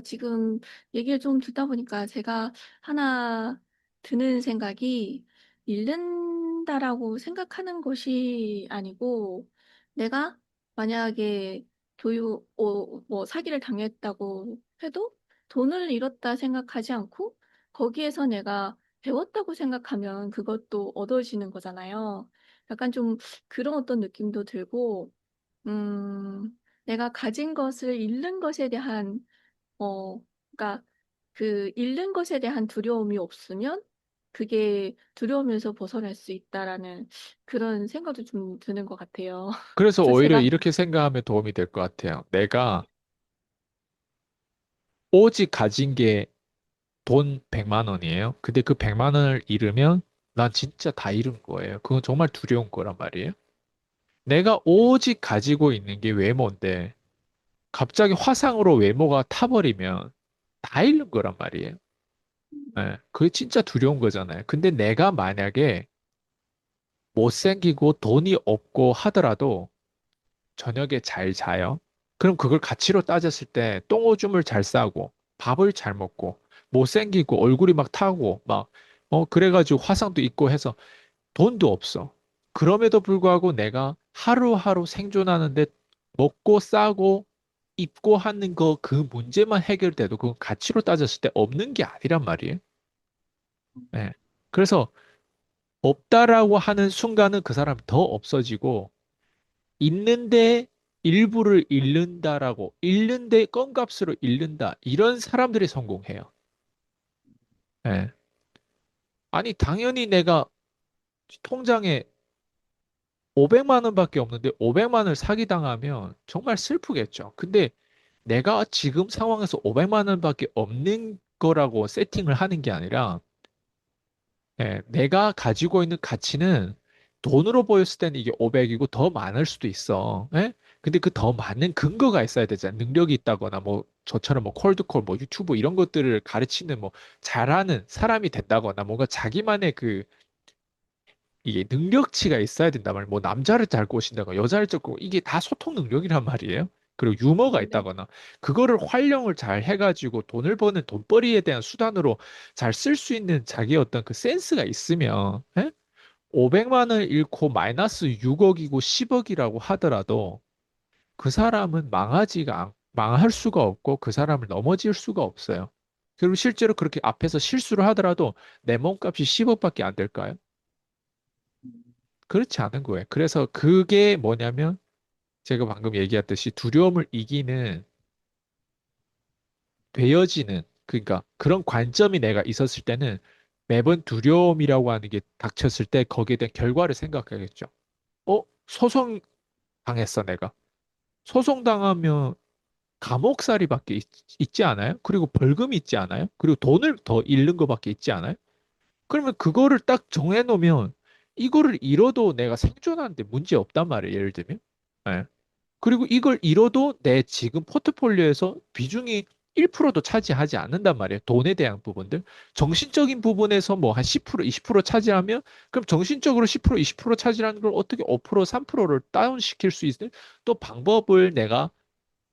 지금 얘기를 좀 듣다 보니까 제가 하나 드는 생각이 잃는다라고 생각하는 것이 아니고 내가 만약에 뭐 사기를 당했다고 해도 돈을 잃었다 생각하지 않고 거기에서 내가 배웠다고 생각하면 그것도 얻어지는 거잖아요. 약간 좀 그런 어떤 느낌도 들고 내가 가진 것을 잃는 것에 대한 그러니까 그 잃는 것에 대한 두려움이 없으면 그게 두려움에서 벗어날 수 있다라는 그런 생각도 좀 드는 것 같아요. 그래서 그래서 오히려 제가 이렇게 생각하면 도움이 될 것 같아요. 내가 오직 가진 게 돈 100만 원이에요. 근데 그 100만 원을 잃으면 난 진짜 다 잃은 거예요. 그건 정말 두려운 거란 말이에요. 내가 오직 가지고 있는 게 외모인데 갑자기 화상으로 외모가 타버리면 다 잃는 거란 말이에요. 예, 그게 진짜 두려운 거잖아요. 근데 내가 만약에 못생기고 돈이 없고 하더라도 저녁에 잘 자요. 그럼 그걸 가치로 따졌을 때 똥오줌을 잘 싸고 밥을 잘 먹고 못생기고 얼굴이 막 타고 막 그래가지고 화상도 있고 해서 돈도 없어. 그럼에도 불구하고 내가 하루하루 생존하는데 먹고 싸고 입고 하는 거 그 문제만 해결돼도 그건 가치로 따졌을 때 없는 게 아니란 말이에요. 예. 그래서 없다라고 하는 순간은 그 사람 더 없어지고 있는데 일부를 잃는다라고 잃는데 껌값으로 잃는다 이런 사람들이 성공해요. 예. 아니 당연히 내가 통장에 500만 원밖에 없는데 500만 원을 사기당하면 정말 슬프겠죠. 근데 내가 지금 상황에서 500만 원밖에 없는 거라고 세팅을 하는 게 아니라 예, 내가 가지고 있는 가치는 돈으로 보였을 때는 이게 500이고 더 많을 수도 있어. 예? 근데 그 더 많은 근거가 있어야 되잖아. 능력이 있다거나 뭐 저처럼 뭐 콜드콜 뭐 유튜브 이런 것들을 가르치는 뭐 잘하는 사람이 된다거나 뭔가 자기만의 그 이게 능력치가 있어야 된단 말이에요. 뭐 남자를 잘 꼬신다거나 여자를 잘 꼬고 이게 다 소통 능력이란 말이에요. 그리고 유머가 네네. 있다거나 그거를 활용을 잘 해가지고 돈을 버는 돈벌이에 대한 수단으로 잘 쓸 수 있는 자기 어떤 그 센스가 있으면 예? 500만 원을 잃고 마이너스 6억이고 10억이라고 하더라도 그 사람은 망할 수가 없고 그 사람을 넘어질 수가 없어요. 그리고 실제로 그렇게 앞에서 실수를 하더라도 내 몸값이 10억밖에 안 될까요? 그렇지 않은 거예요. 그래서 그게 뭐냐면 제가 방금 얘기했듯이 두려움을 이기는 되어지는 그러니까 그런 관점이 내가 있었을 때는 매번 두려움이라고 하는 게 닥쳤을 때 거기에 대한 결과를 생각하겠죠. 소송 당했어 내가. 소송 당하면 감옥살이밖에 있지 않아요? 그리고 벌금이 있지 않아요? 그리고 돈을 더 잃는 거밖에 있지 않아요? 그러면 그거를 딱 정해놓으면 이거를 잃어도 내가 생존하는데 문제 없단 말이에요. 예를 들면. 예. 그리고 이걸 잃어도 내 지금 포트폴리오에서 비중이 1%도 차지하지 않는단 말이에요. 돈에 대한 부분들. 정신적인 부분에서 뭐 한 10%, 20% 차지하면 그럼 정신적으로 10%, 20% 차지하는 걸 어떻게 5%, 3%를 다운시킬 수 있는 또 방법을 내가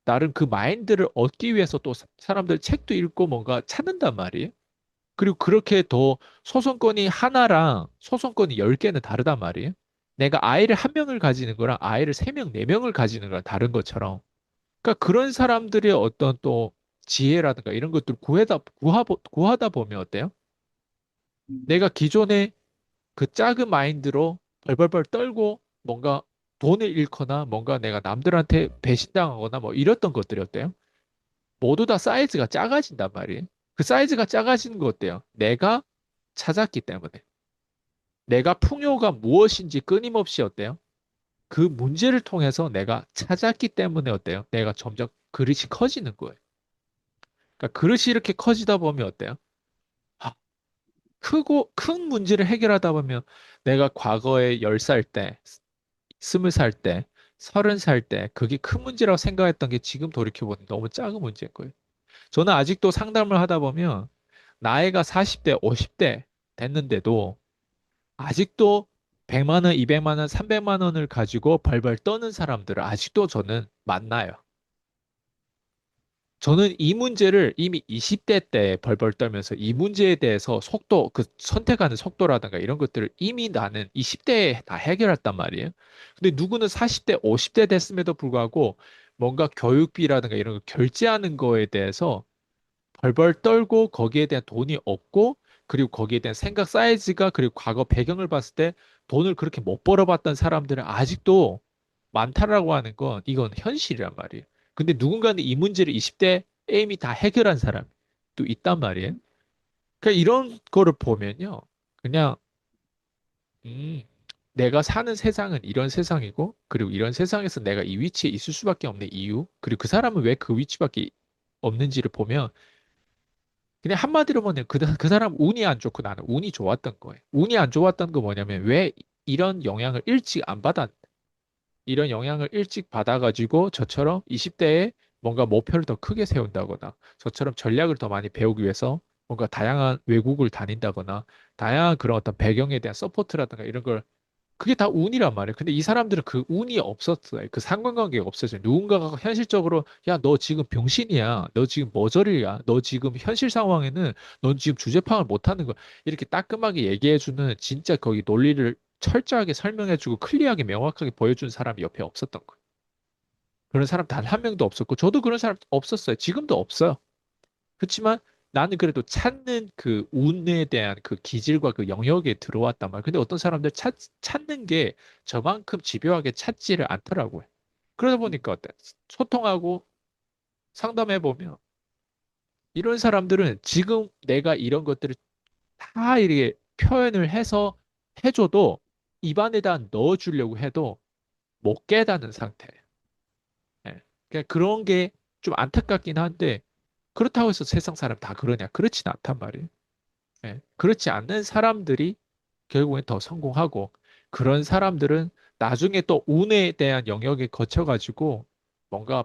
나름 그 마인드를 얻기 위해서 또 사람들 책도 읽고 뭔가 찾는단 말이에요. 그리고 그렇게 더 소송건이 하나랑 소송건이 10개는 다르단 말이에요. 내가 아이를 한 명을 가지는 거랑 아이를 세 명, 네 명을 가지는 거랑 다른 것처럼. 그러니까 그런 사람들의 어떤 또 지혜라든가 이런 것들 구하다 보면 어때요? 내가 기존에 그 작은 마인드로 벌벌벌 떨고 뭔가 돈을 잃거나 뭔가 내가 남들한테 배신당하거나 뭐 이랬던 것들이 어때요? 모두 다 사이즈가 작아진단 말이에요. 그 사이즈가 작아지는 거 어때요? 내가 찾았기 때문에. 내가 풍요가 무엇인지 끊임없이 어때요? 그 문제를 통해서 내가 찾았기 때문에 어때요? 내가 점점 그릇이 커지는 거예요. 그러니까 그릇이 이렇게 커지다 보면 어때요? 아, 큰 문제를 해결하다 보면 내가 과거에 10살 때, 20살 때, 30살 때 그게 큰 문제라고 생각했던 게 지금 돌이켜보니 너무 작은 문제인 거예요. 저는 아직도 상담을 하다 보면 나이가 40대, 50대 됐는데도 아직도 100만 원, 200만 원, 300만 원을 가지고 벌벌 떠는 사람들을 아직도 저는 만나요. 저는 이 문제를 이미 20대 때 벌벌 떨면서 이 문제에 대해서 속도, 그 선택하는 속도라든가 이런 것들을 이미 나는 20대에 다 해결했단 말이에요. 근데 누구는 40대, 50대 됐음에도 불구하고 뭔가 교육비라든가 이런 거 결제하는 거에 대해서 벌벌 떨고 거기에 대한 돈이 없고 그리고 거기에 대한 생각 사이즈가 그리고 과거 배경을 봤을 때 돈을 그렇게 못 벌어봤던 사람들은 아직도 많다라고 하는 건 이건 현실이란 말이에요. 근데 누군가는 이 문제를 20대 이미 다 해결한 사람이 또 있단 말이에요. 그러니까 이런 거를 보면요. 그냥 음, 내가 사는 세상은 이런 세상이고 그리고 이런 세상에서 내가 이 위치에 있을 수밖에 없는 이유 그리고 그 사람은 왜 그 위치밖에 없는지를 보면 그냥 한마디로 보면 그 사람 운이 안 좋고 나는 운이 좋았던 거예요. 운이 안 좋았던 거 뭐냐면 왜 이런 영향을 일찍 안 받았, 이런 영향을 일찍 받아가지고 저처럼 20대에 뭔가 목표를 더 크게 세운다거나 저처럼 전략을 더 많이 배우기 위해서 뭔가 다양한 외국을 다닌다거나 다양한 그런 어떤 배경에 대한 서포트라든가 이런 걸 그게 다 운이란 말이에요. 근데 이 사람들은 그 운이 없었어요. 그 상관관계가 없었어요. 누군가가 현실적으로 야, 너 지금 병신이야. 너 지금 머저리야. 너 지금 현실 상황에는 넌 지금 주제 파악을 못하는 거야. 이렇게 따끔하게 얘기해주는 진짜 거기 논리를 철저하게 설명해주고 클리어하게 명확하게 보여준 사람이 옆에 없었던 거예요. 그런 사람 단 한 명도 없었고 저도 그런 사람 없었어요. 지금도 없어요. 그렇지만 나는 그래도 찾는 그 운에 대한 그 기질과 그 영역에 들어왔단 말이야. 근데 어떤 사람들 찾는 게 저만큼 집요하게 찾지를 않더라고요. 그러다 보니까 어때? 소통하고 상담해 보면 이런 사람들은 지금 내가 이런 것들을 다 이렇게 표현을 해서 해줘도 입안에다 넣어주려고 해도 못 깨닫는 상태예요. 예. 그러니까 그런 게 좀 안타깝긴 한데 그렇다고 해서 세상 사람 다 그러냐? 그렇진 않단 말이에요. 예, 그렇지 않는 사람들이 결국엔 더 성공하고 그런 사람들은 나중에 또 운에 대한 영역에 거쳐가지고 뭔가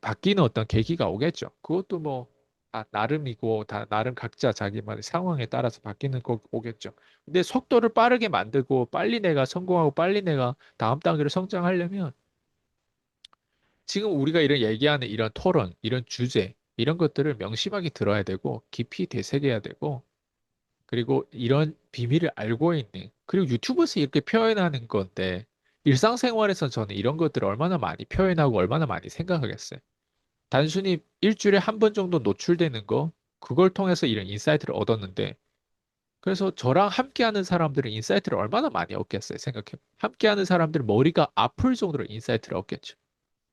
바뀌는 어떤 계기가 오겠죠. 그것도 뭐 다 나름이고 다 나름 각자 자기만의 상황에 따라서 바뀌는 거 오겠죠. 근데 속도를 빠르게 만들고 빨리 내가 성공하고 빨리 내가 다음 단계로 성장하려면 지금 우리가 이런 얘기하는 이런 토론, 이런 주제, 이런 것들을 명심하게 들어야 되고 깊이 되새겨야 되고 그리고 이런 비밀을 알고 있는, 그리고 유튜브에서 이렇게 표현하는 건데, 일상생활에서 저는 이런 것들을 얼마나 많이 표현하고 얼마나 많이 생각하겠어요. 단순히 일주일에 한 번 정도 노출되는 거, 그걸 통해서 이런 인사이트를 얻었는데, 그래서 저랑 함께하는 사람들은 인사이트를 얼마나 많이 얻겠어요, 생각해. 함께하는 사람들은 머리가 아플 정도로 인사이트를 얻겠죠.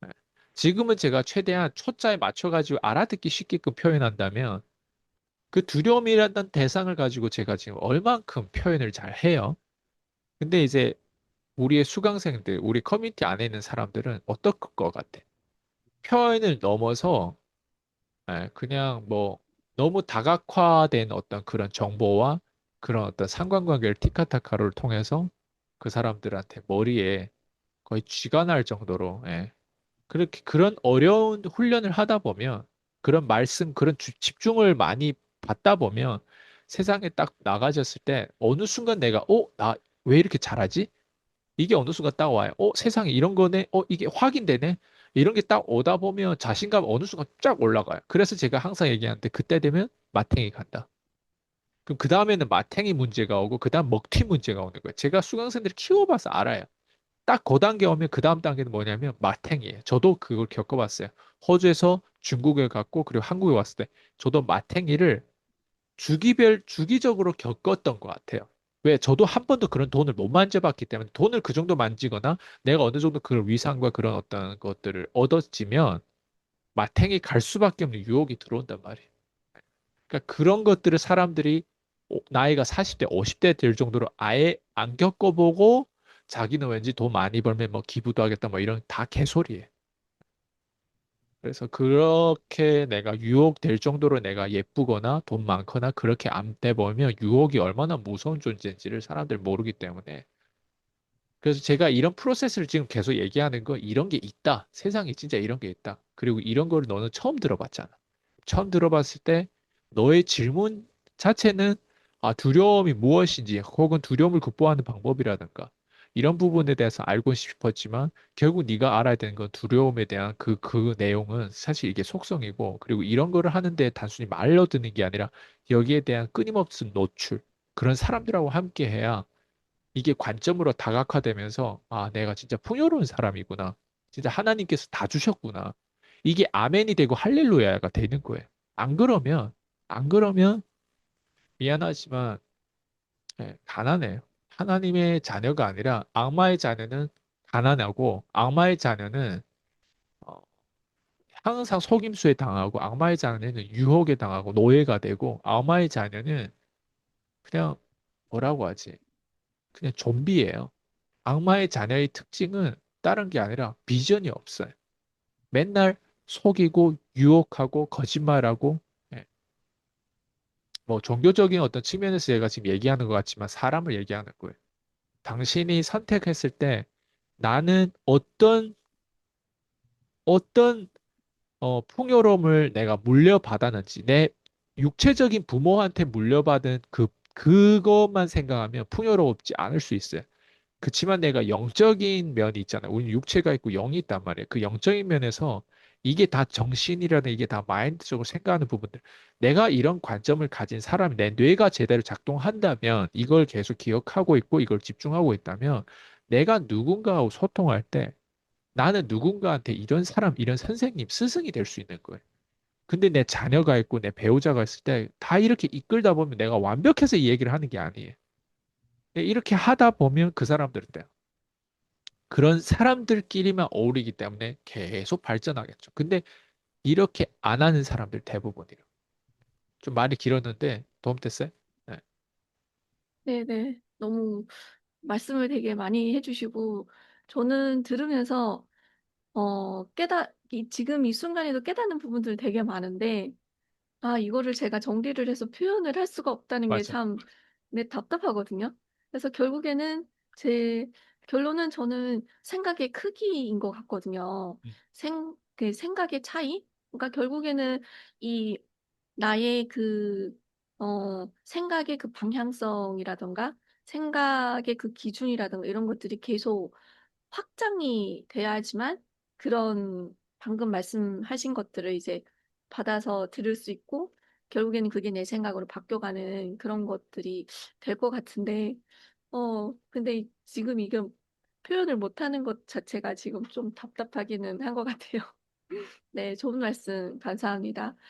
네. 지금은 제가 최대한 초짜에 맞춰가지고 알아듣기 쉽게끔 표현한다면, 그 두려움이라는 대상을 가지고 제가 지금 얼만큼 표현을 잘 해요. 근데 이제 우리의 수강생들, 우리 커뮤니티 안에 있는 사람들은 어떨 것 같아? 표현을 넘어서 그냥 뭐 너무 다각화된 어떤 그런 정보와 그런 어떤 상관관계를 티카타카를 통해서 그 사람들한테 머리에 거의 쥐가 날 정도로 그렇게 그런 어려운 훈련을 하다 보면 그런 말씀, 그런 집중을 많이 받다 보면 세상에 딱 나가졌을 때 어느 순간 내가 나 왜 이렇게 잘하지? 이게 어느 순간 딱 와요. 세상에 이런 거네. 이게 확인되네. 이런 게 딱 오다 보면 자신감 어느 순간 쫙 올라가요. 그래서 제가 항상 얘기하는데 그때 되면 마탱이 간다. 그럼 그 다음에는 마탱이 문제가 오고 그 다음 먹튀 문제가 오는 거예요. 제가 수강생들을 키워봐서 알아요. 딱 그 단계 오면 그 다음 단계는 뭐냐면 마탱이에요. 저도 그걸 겪어봤어요. 호주에서 중국에 갔고 그리고 한국에 왔을 때 저도 마탱이를 주기적으로 겪었던 것 같아요. 왜? 저도 한 번도 그런 돈을 못 만져봤기 때문에 돈을 그 정도 만지거나 내가 어느 정도 그런 위상과 그런 어떤 것들을 얻어지면 마탱이 갈 수밖에 없는 유혹이 들어온단 말이에요. 그러니까 그런 것들을 사람들이 나이가 40대, 50대 될 정도로 아예 안 겪어보고 자기는 왠지 돈 많이 벌면 뭐 기부도 하겠다 뭐 이런 다 개소리예요. 그래서 그렇게 내가 유혹될 정도로 내가 예쁘거나 돈 많거나 그렇게 안 돼 보면 유혹이 얼마나 무서운 존재인지를 사람들 모르기 때문에 그래서 제가 이런 프로세스를 지금 계속 얘기하는 거 이런 게 있다. 세상에 진짜 이런 게 있다. 그리고 이런 걸 너는 처음 들어봤잖아. 처음 들어봤을 때 너의 질문 자체는 두려움이 무엇인지 혹은 두려움을 극복하는 방법이라든가 이런 부분에 대해서 알고 싶었지만 결국 네가 알아야 되는 건 두려움에 대한 그 내용은 사실 이게 속성이고 그리고 이런 거를 하는데 단순히 말로 듣는 게 아니라 여기에 대한 끊임없는 노출 그런 사람들하고 함께 해야 이게 관점으로 다각화되면서 아, 내가 진짜 풍요로운 사람이구나. 진짜 하나님께서 다 주셨구나. 이게 아멘이 되고 할렐루야가 되는 거예요. 안 그러면 안 그러면 미안하지만 가난해요. 하나님의 자녀가 아니라 악마의 자녀는 가난하고 악마의 자녀는 어, 항상 속임수에 당하고 악마의 자녀는 유혹에 당하고 노예가 되고 악마의 자녀는 그냥 뭐라고 하지? 그냥 좀비예요. 악마의 자녀의 특징은 다른 게 아니라 비전이 없어요. 맨날 속이고 유혹하고 거짓말하고 예, 뭐 종교적인 어떤 측면에서 얘가 지금 얘기하는 것 같지만 사람을 얘기하는 거예요. 당신이 선택했을 때 나는 어떤 풍요로움을 내가 물려받았는지 내 육체적인 부모한테 물려받은 그것만 생각하면 풍요롭지 않을 수 있어요. 그치만 내가 영적인 면이 있잖아요. 우리 육체가 있고 영이 있단 말이에요. 그 영적인 면에서 이게 다 정신이라는 이게 다 마인드적으로 생각하는 부분들. 내가 이런 관점을 가진 사람이 내 뇌가 제대로 작동한다면 이걸 계속 기억하고 있고 이걸 집중하고 있다면 내가 누군가하고 소통할 때 나는 누군가한테 이런 사람, 이런 선생님, 스승이 될 수 있는 거예요. 근데 내 자녀가 있고 내 배우자가 있을 때 다 이렇게 이끌다 보면 내가 완벽해서 이 얘기를 하는 게 아니에요. 이렇게 하다 보면 그 사람들은 그런 사람들끼리만 어울리기 때문에 계속 발전하겠죠. 근데 이렇게 안 하는 사람들 대부분이에요. 좀 말이 길었는데 도움 됐어요? 네, 네네. 너무 말씀을 되게 많이 해주시고, 저는 들으면서, 지금 이 순간에도 깨닫는 부분들 되게 많은데, 아, 이거를 제가 정리를 해서 표현을 할 수가 없다는 게 맞아. 참, 네, 답답하거든요. 그래서 결국에는 제 결론은 저는 생각의 크기인 것 같거든요. 음, 그 생각의 차이? 그러니까 결국에는 이 나의 생각의 그 방향성이라든가 생각의 그 기준이라든가 이런 것들이 계속 확장이 돼야지만 그런 방금 말씀하신 것들을 이제 받아서 들을 수 있고 결국에는 그게 내 생각으로 바뀌어가는 그런 것들이 될 것 같은데, 근데 지금 이게 표현을 못하는 것 자체가 지금 좀 답답하기는 한 것 같아요. 네, 좋은 말씀 감사합니다.